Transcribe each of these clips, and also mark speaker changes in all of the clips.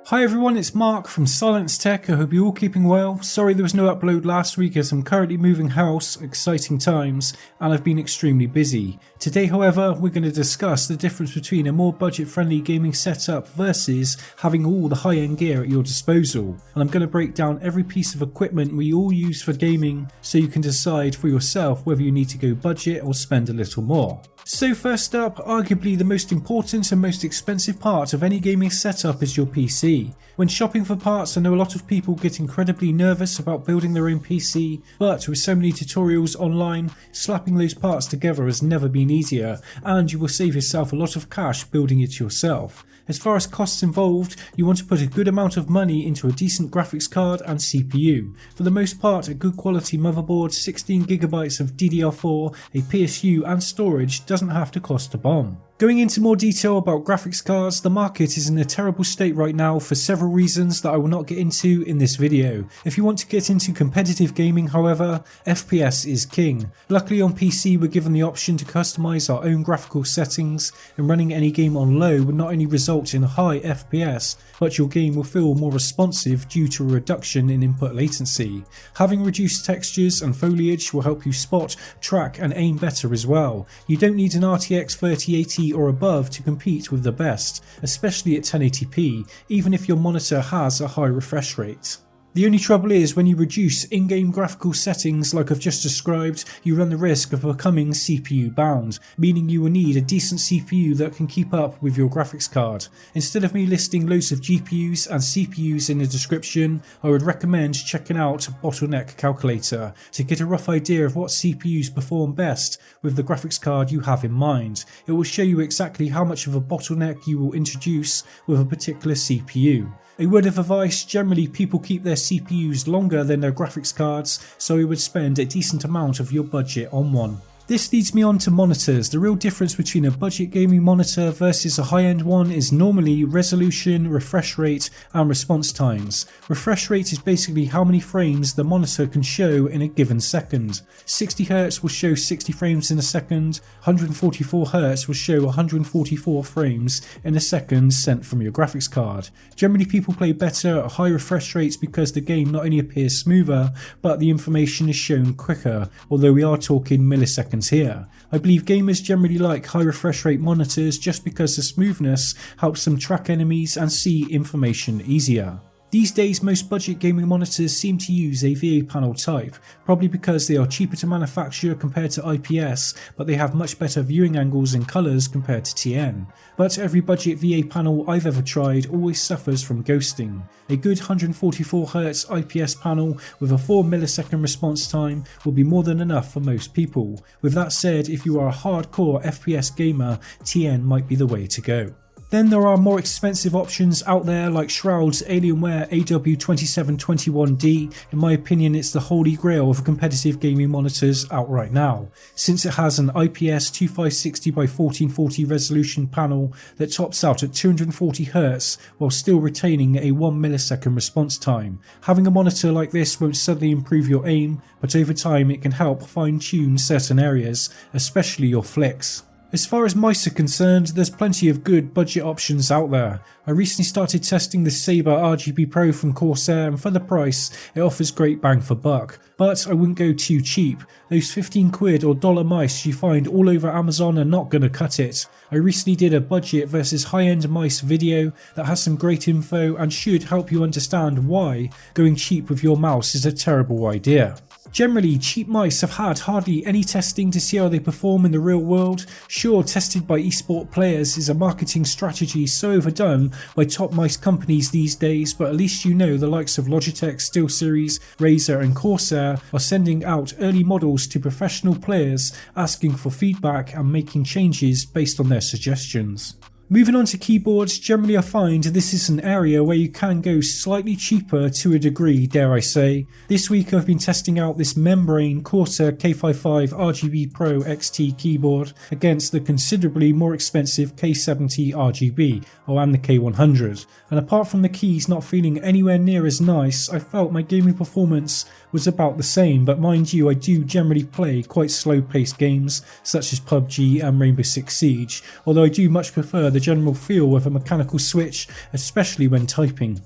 Speaker 1: Hi everyone, it's Mark from Silence Tech. I hope you're all keeping well. Sorry there was no upload last week as I'm currently moving house, exciting times, and I've been extremely busy. Today however, we're going to discuss the difference between a more budget-friendly gaming setup versus having all the high-end gear at your disposal. And I'm going to break down every piece of equipment we all use for gaming so you can decide for yourself whether you need to go budget or spend a little more. So first up, arguably the most important and most expensive part of any gaming setup is your PC. When shopping for parts, I know a lot of people get incredibly nervous about building their own PC, but with so many tutorials online, slapping those parts together has never been easier, and you will save yourself a lot of cash building it yourself. As far as costs involved, you want to put a good amount of money into a decent graphics card and CPU. For the most part, a good quality motherboard, 16GB of DDR4, a PSU and storage doesn't have to cost a bomb. Going into more detail about graphics cards, the market is in a terrible state right now for several reasons that I will not get into in this video. If you want to get into competitive gaming however, FPS is king. Luckily on PC we're given the option to customize our own graphical settings, and running any game on low would not only result in a high FPS, but your game will feel more responsive due to a reduction in input latency. Having reduced textures and foliage will help you spot, track and aim better as well. You don't need an RTX 3080 or above to compete with the best, especially at 1080p, even if your monitor has a high refresh rate. The only trouble is when you reduce in-game graphical settings like I've just described, you run the risk of becoming CPU bound, meaning you will need a decent CPU that can keep up with your graphics card. Instead of me listing loads of GPUs and CPUs in the description, I would recommend checking out Bottleneck Calculator to get a rough idea of what CPUs perform best with the graphics card you have in mind. It will show you exactly how much of a bottleneck you will introduce with a particular CPU. A word of advice, generally people keep their CPUs longer than their graphics cards, so you would spend a decent amount of your budget on one. This leads me on to monitors. The real difference between a budget gaming monitor versus a high-end one is normally resolution, refresh rate and response times. Refresh rate is basically how many frames the monitor can show in a given second. 60Hz will show 60 frames in a second, 144Hz will show 144 frames in a second sent from your graphics card. Generally people play better at high refresh rates because the game not only appears smoother, but the information is shown quicker, although we are talking milliseconds here. I believe gamers generally like high refresh rate monitors just because the smoothness helps them track enemies and see information easier. These days most budget gaming monitors seem to use a VA panel type, probably because they are cheaper to manufacture compared to IPS, but they have much better viewing angles and colours compared to TN. But every budget VA panel I've ever tried always suffers from ghosting. A good 144Hz IPS panel with a 4 millisecond response time will be more than enough for most people. With that said, if you are a hardcore FPS gamer, TN might be the way to go. Then there are more expensive options out there like Shroud's Alienware AW2721D. In my opinion, it's the holy grail of competitive gaming monitors out right now, since it has an IPS 2560x1440 resolution panel that tops out at 240Hz while still retaining a 1 millisecond response time. Having a monitor like this won't suddenly improve your aim, but over time it can help fine-tune certain areas, especially your flicks. As far as mice are concerned, there's plenty of good budget options out there. I recently started testing the Sabre RGB Pro from Corsair, and for the price, it offers great bang for buck. But I wouldn't go too cheap. Those 15 quid or dollar mice you find all over Amazon are not gonna cut it. I recently did a budget versus high-end mice video that has some great info and should help you understand why going cheap with your mouse is a terrible idea. Generally, cheap mice have had hardly any testing to see how they perform in the real world. Sure, tested by esport players is a marketing strategy so overdone by top mice companies these days, but at least you know the likes of Logitech, SteelSeries, Razer and Corsair are sending out early models to professional players asking for feedback and making changes based on their suggestions. Moving on to keyboards, generally I find this is an area where you can go slightly cheaper to a degree, dare I say. This week I've been testing out this Membrane Corsair K55 RGB Pro XT keyboard against the considerably more expensive K70 RGB, and the K100. And apart from the keys not feeling anywhere near as nice, I felt my gaming performance was about the same, but mind you, I do generally play quite slow paced games such as PUBG and Rainbow Six Siege, although I do much prefer the general feel of a mechanical switch, especially when typing.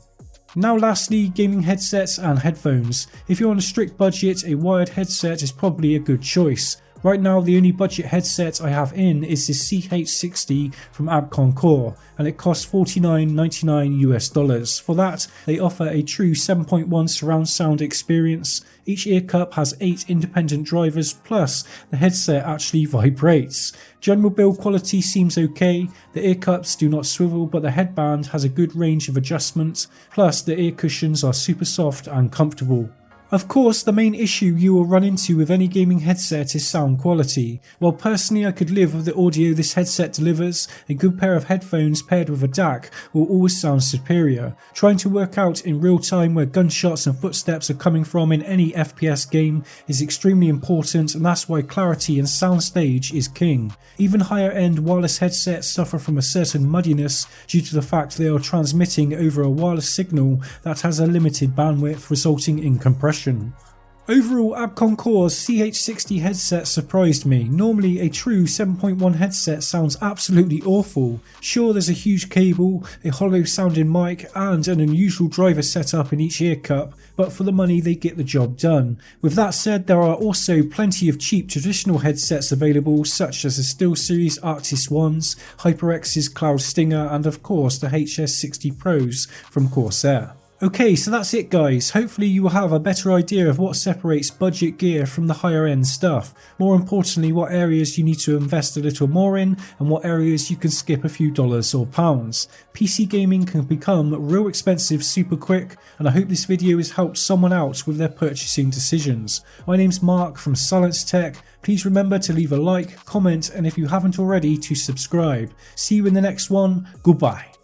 Speaker 1: Now lastly, gaming headsets and headphones. If you're on a strict budget, a wired headset is probably a good choice. Right now the only budget headset I have in is this CH60 from Abcon Core, and it costs $49.99 US. For that, they offer a true 7.1 surround sound experience. Each ear cup has 8 independent drivers, plus the headset actually vibrates. General build quality seems okay, the ear cups do not swivel, but the headband has a good range of adjustment, plus the ear cushions are super soft and comfortable. Of course, the main issue you will run into with any gaming headset is sound quality. While personally I could live with the audio this headset delivers, a good pair of headphones paired with a DAC will always sound superior. Trying to work out in real time where gunshots and footsteps are coming from in any FPS game is extremely important, and that's why clarity and soundstage is king. Even higher end wireless headsets suffer from a certain muddiness due to the fact they are transmitting over a wireless signal that has a limited bandwidth, resulting in compression. Overall, Abcon Core's CH60 headset surprised me. Normally a true 7.1 headset sounds absolutely awful. Sure, there's a huge cable, a hollow sounding mic and an unusual driver setup in each ear cup, but for the money they get the job done. With that said, there are also plenty of cheap traditional headsets available, such as the SteelSeries Arctis Ones, HyperX's Cloud Stinger, and of course the HS60 Pros from Corsair. Okay, so that's it guys. Hopefully you will have a better idea of what separates budget gear from the higher end stuff. More importantly, what areas you need to invest a little more in and what areas you can skip a few dollars or pounds. PC gaming can become real expensive super quick, and I hope this video has helped someone out with their purchasing decisions. My name's Mark from Silence Tech. Please remember to leave a like, comment, and if you haven't already, to subscribe. See you in the next one. Goodbye.